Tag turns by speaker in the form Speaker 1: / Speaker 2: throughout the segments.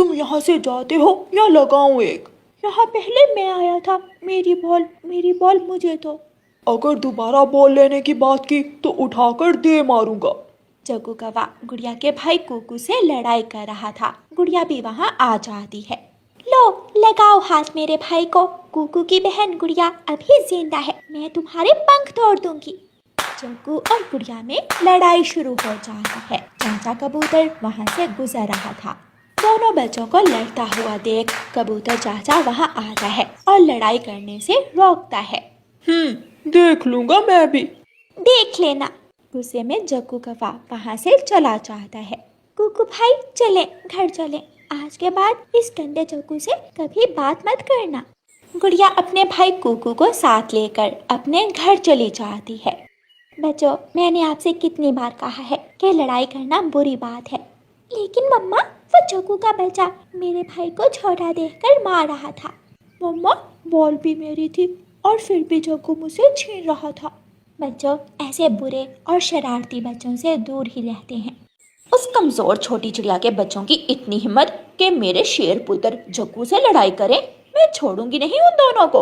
Speaker 1: तुम यहाँ से जाते हो या लगाऊं एक? यहाँ पहले मैं आया था, मेरी बॉल मुझे दो। अगर दोबारा बॉल लेने की बात की तो उठाकर दे मारूंगा।
Speaker 2: जग्गू कौवा गुड़िया के भाई कुकू से लड़ाई कर रहा था। गुड़िया भी वहाँ आ जाती है। लो लगाओ हाथ मेरे भाई को। कुकू की बहन गुड़िया अभी जिंदा है, मैं तुम्हारे पंख तोड़ दूंगी। जग्गू और गुड़िया में लड़ाई शुरू हो जाती है। चाचा कबूतर वहाँ से गुजर रहा था। दोनों बच्चों को लड़ता हुआ देख कबूतर चाचा वहाँ आता है और लड़ाई करने से रोकता है।
Speaker 1: देख लूंगा मैं भी।
Speaker 2: देख लेना। गुस्से में जग्गू कौवा वहाँ से चला जाता है। कुकू भाई चले, घर चले। आज के बाद इस गंदे जग्गू से कभी बात मत करना। गुड़िया अपने भाई कुकू को साथ लेकर अपने घर चली जाती है। बच्चों, मैंने आपसे कितनी बार कहा है कि लड़ाई करना बुरी बात है, लेकिन मम्मा वो जग्गू का बच्चा मेरे भाई को छोटा देखकर मार रहा था।
Speaker 1: मम्मा, बॉल भी मेरी थी और फिर भी जग्गू मुझसे छीन रहा था।
Speaker 2: बच्चों, ऐसे बुरे और शरारती बच्चों से दूर ही रहते हैं।
Speaker 3: उस कमजोर छोटी चिड़िया के बच्चों की इतनी हिम्मत कि मेरे शेर पुत्र जग्गू से लड़ाई करें। मैं छोड़ूंगी नहीं उन दोनों को।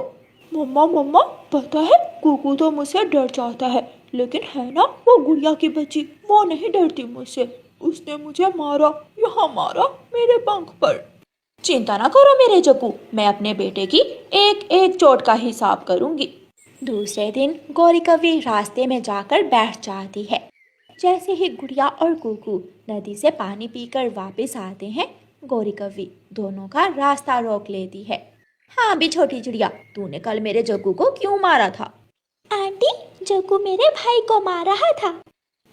Speaker 1: मम्मा, पता है कुकू तो मुझसे डर जाता है, लेकिन है ना वो गुड़िया की बच्ची, वो नहीं डरती मुझसे। उसने मुझे मारा, यहाँ मारा मेरे पंख पर।
Speaker 3: चिंता ना करो मेरे जग्गू, मैं अपने बेटे की एक एक चोट का हिसाब करूंगी।
Speaker 2: दूसरे दिन गौरी कवि रास्ते में जाकर बैठ जाती है। जैसे ही गुड़िया और कुकू नदी से पानी पीकर वापस आते हैं, गौरी कवि दोनों का रास्ता रोक लेती है।
Speaker 3: हाँ भी छोटी चिड़िया, तूने कल मेरे जग्गू को क्यों मारा था?
Speaker 2: आंटी, जग्गू मेरे भाई को मार रहा था।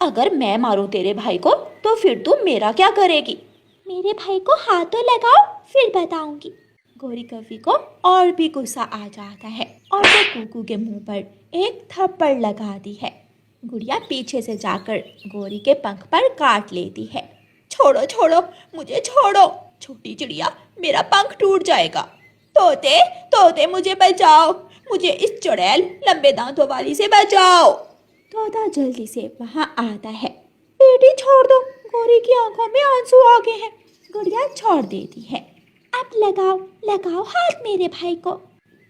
Speaker 3: अगर मैं मारूं तेरे भाई को तो फिर तू मेरा क्या करेगी?
Speaker 2: मेरे भाई को हाथ तो लगाओ, फिर बताऊंगी। गौरी कवि को और भी गुस्सा आ जाता है और वो कुकू के मुंह पर एक थप्पड़ लगाती है। गुड़िया पीछे से जाकर गौरी के पंख पर काट लेती है।
Speaker 3: छोड़ो, मुझे छोड़ो छोटी चिड़िया, मेरा पंख टूट जाएगा। तोते मुझे बचाओ, मुझे इस चुड़ैल लंबे दांतों वाली से बचाओ।
Speaker 2: तोता जल्दी से वहाँ आता है।
Speaker 1: बेटी छोड़ दो, गौरी की आंखों में आंसू आ गए हैं।
Speaker 2: गुड़िया छोड़ देती है। अब लगाओ हाथ मेरे भाई को।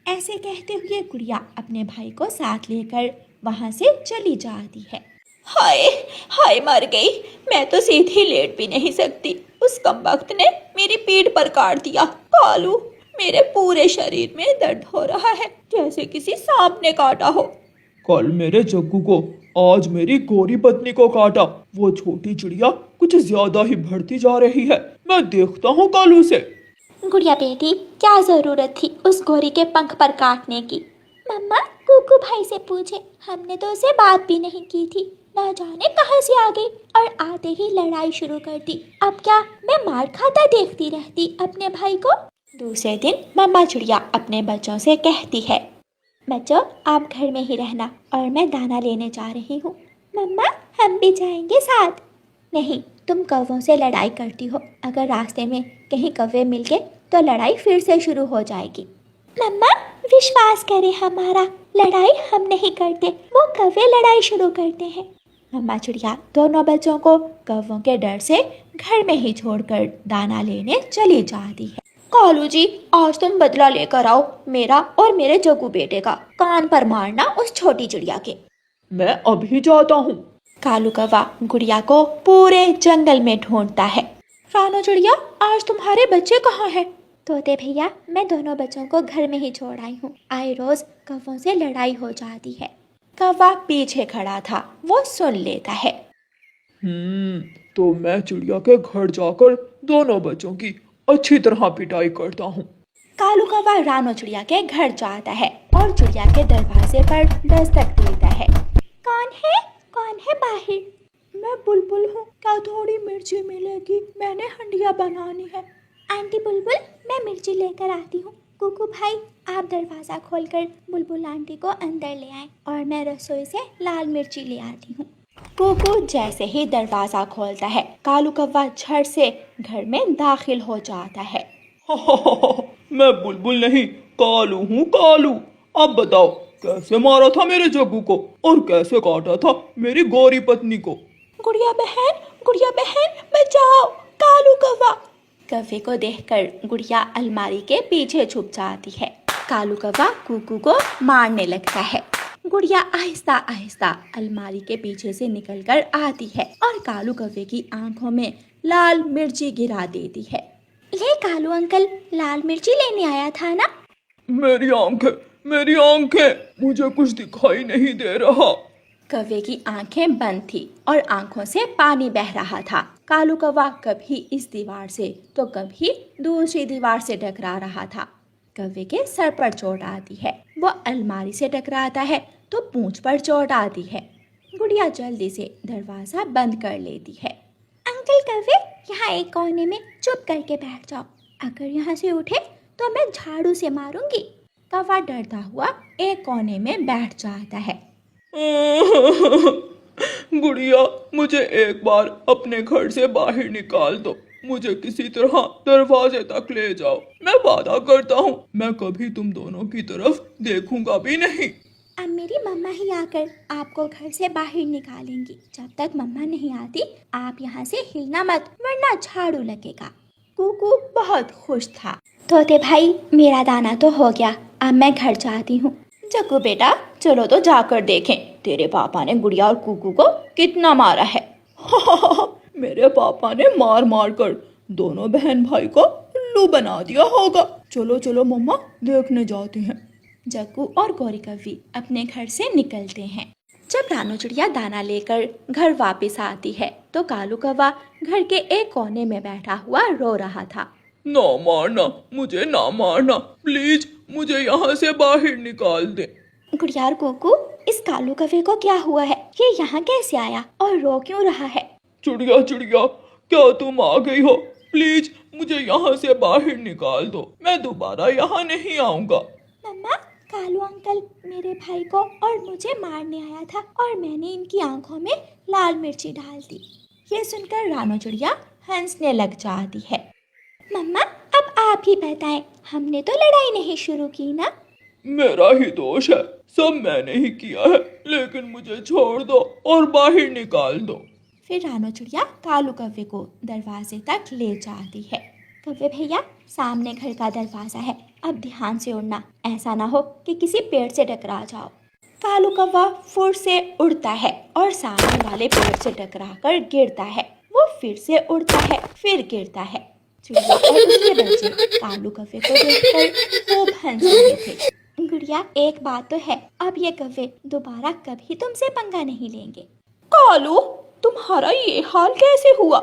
Speaker 2: ऐसे कहते हुए गुड़िया अपने भाई को साथ लेकर वहाँ से चली जाती है।
Speaker 3: हाय मर गई, मैं तो सीधी लेट भी नहीं सकती। उस कमबख्त ने मेरी पीठ पर काट दिया। कालू, मेरे पूरे शरीर में दर्द हो रहा है, जैसे किसी सांप ने काटा हो।
Speaker 1: कल मेरे जग्गू को, आज मेरी गौरी पत्नी को काटा। वो छोटी चिड़िया कुछ ज्यादा ही बढ़ती जा रही है। मैं देखता हूँ कालू से।
Speaker 2: गुड़िया बेटी, क्या जरूरत थी उस गौरी के पंख पर काटने की? मम्मा, कुकू भाई से पूछे, हमने तो उसे बात भी नहीं की थी। ना जाने कहाँ से आ गई और आते ही लड़ाई शुरू कर दी। अब क्या मैं मार खाता देखती रहती अपने भाई को? दूसरे दिन मम्मा चिड़िया अपने बच्चों से कहती है, बच्चों आप घर में ही रहना और मैं दाना लेने जा रही हूँ। मम्मा, हम भी जाएंगे साथ। नहीं, तुम कौवों से लड़ाई करती हो, अगर रास्ते में कहीं कौवे मिल गए तो लड़ाई फिर से शुरू हो जाएगी। मम्मा, विश्वास करें हमारा, लड़ाई हम नहीं करते, वो कौवे लड़ाई शुरू करते हैं। मम्मा चिड़िया दोनों बच्चों को कौवों के डर से घर में ही छोड़कर दाना लेने चली जाती है।
Speaker 3: कालू जी, आज तुम बदला लेकर आओ मेरा और मेरे जग्गू बेटे का। कान पर मारना उस छोटी चिड़िया के।
Speaker 1: मैं अभी जाता हूँ।
Speaker 2: कालू कौवा गुड़िया को पूरे जंगल में ढूंढता है।
Speaker 3: रानो चिड़िया, आज तुम्हारे बच्चे कहाँ हैं?
Speaker 2: तोते भैया, मैं दोनों बच्चों को घर में ही छोड़ आई हूँ। आए रोज कौवों से लड़ाई हो जाती है। कौवा पीछे खड़ा था, वो सुन लेता है।
Speaker 1: तो मैं चिड़िया के घर जाकर दोनों बच्चों की अच्छी तरह पिटाई करता हूँ।
Speaker 2: कालू कौवा रानो चिड़िया के घर जाता है और चिड़िया के दरवाजे पर दस्तक देता है। कौन है बाहर?
Speaker 1: मैं बुलबुल हूँ, क्या थोड़ी मिर्ची मिलेगी? मैंने हंडिया बनानी है।
Speaker 2: आंटी बुलबुल, मैं मिर्ची लेकर आती हूँ। कुकू भाई, आप दरवाज़ा खोलकर बुलबुल आंटी को अंदर ले आए और मैं रसोई से लाल मिर्ची ले आती हूँ। कुकू जैसे ही दरवाज़ा खोलता है, कालू कौवा झट से घर में दाखिल हो जाता है।
Speaker 1: मैं बुलबुल नहीं, कालू हूँ कालू। अब बताओ, कैसे मारा था मेरे जग्गू को और कैसे काटा था मेरी गौरी पत्नी को?
Speaker 3: गुड़िया बहन, बचाओ, कालू कौवा। कव्वे को देखकर गुड़िया अलमारी के पीछे छुप जाती है। कालू कौवा कुकू को मारने लगता है। गुड़िया आहिस्ता आहिस्ता अलमारी के पीछे से निकलकर आती है और कालू कौवे की आंखों में लाल मिर्ची गिरा देती है।
Speaker 2: ये कालू अंकल लाल मिर्ची लेने आया था ना?
Speaker 1: मेरी आंखें, मुझे कुछ दिखाई नहीं दे रहा।
Speaker 3: कौवे की आंखें बंद थी और आंखों से पानी बह रहा था। कालू कौवा कभी इस दीवार से तो कभी दूसरी दीवार से टकरा रहा था। कौवे के सर पर चोट आती है, वो अलमारी से टकराता है तो पूंछ पर चोट आती है। गुड़िया जल्दी से दरवाजा बंद कर लेती है।
Speaker 2: अंकल कौवे, यहाँ एक कोने में चुप करके बैठ जाओ। अगर यहाँ से उठे तो मैं झाड़ू से मारूंगी।
Speaker 3: कौवा डरता हुआ एक कोने में बैठ जाता है।
Speaker 1: गुड़िया, मुझे एक बार अपने घर से बाहर निकाल दो। मुझे किसी तरह दरवाजे तक ले जाओ। मैं वादा करता हूँ मैं कभी तुम दोनों की तरफ देखूंगा भी नहीं।
Speaker 2: अब मेरी मम्मा ही आकर आपको घर से बाहर निकालेंगी। जब तक मम्मा नहीं आती आप यहाँ से हिलना मत, वरना झाड़ू लगेगा।
Speaker 3: कुकू बहुत खुश था।
Speaker 2: तोते भाई, मेरा दाना तो हो गया, अब मैं घर जाती हूँ।
Speaker 3: जग्गू बेटा, चलो तो जाकर देखें तेरे पापा ने गुड़िया और कुकू को कितना मारा है। मेरे पापा ने मार मार कर दोनों बहन भाई को उल्लू बना दिया होगा। चलो चलो मम्मा, देखने जाते हैं। जग्गू और गौरी कव्वी अपने घर से निकलते हैं। जब रानू चिड़िया दाना लेकर घर वापस आती है तो कालू कौवा घर के एक कोने में बैठा हुआ रो रहा था।
Speaker 1: ना मारना, मुझे ना मारना, प्लीज मुझे यहाँ से बाहर निकाल दे।
Speaker 2: गुड़िया और कुकू, इस कालू कौवे को क्या हुआ है? ये यहाँ कैसे आया और रो क्यों रहा है?
Speaker 1: चिड़िया चिड़िया, क्या तुम आ गई हो? प्लीज मुझे यहाँ से बाहर निकाल दो, मैं दोबारा यहाँ नहीं आऊँगा।
Speaker 2: मम्मा, कालू अंकल मेरे भाई को और मुझे मारने आया था और मैंने इनकी आंखों में लाल मिर्ची डाल दी।
Speaker 3: ये सुनकर रानू चिड़िया हंसने लग जाती है।
Speaker 2: मम्मा, अब आप ही बताएं, हमने तो लड़ाई नहीं शुरू की ना?
Speaker 1: मेरा ही दोष है, सब मैंने ही किया है, लेकिन मुझे छोड़ दो और बाहर निकाल दो।
Speaker 3: फिर रानू चिड़िया कालू कौवे को दरवाजे तक ले जाती है।
Speaker 2: कौवे भैया, सामने घर का दरवाजा है, अब ध्यान से उड़ना, ऐसा ना हो कि किसी पेड़ से टकरा जाओ।
Speaker 3: कालू कौवा फुर से उड़ता है और सामने वाले पेड़ से टकराकर गिरता है। वो फिर से उड़ता है, फिर गिरता है। चिड़िया और उसके बच्चे कालू कौवे को देखकर खूब हंस रहे थे।
Speaker 2: गुड़िया, एक बात तो है, अब ये कौवे दोबारा कभी तुमसे पंगा नहीं लेंगे।
Speaker 3: कालू, तुम्हारा ये हाल कैसे हुआ?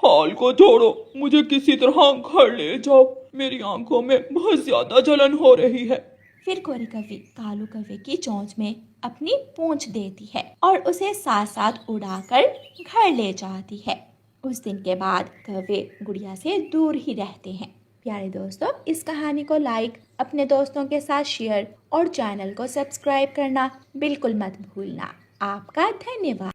Speaker 1: हाल को छोड़ो, मुझे किसी तरह घर ले जाओ, मेरी आंखों में बहुत ज्यादा जलन हो रही है।
Speaker 3: फिर गौरी कव्वी कालू कौवे की चोंच में अपनी पूंछ देती है और उसे साथ साथ उड़ाकर घर ले जाती है। उस दिन के बाद कौवे गुड़िया से दूर ही रहते हैं। प्यारे दोस्तों, इस कहानी को लाइक, अपने दोस्तों के साथ शेयर और चैनल को सब्सक्राइब करना बिल्कुल मत भूलना। आपका धन्यवाद।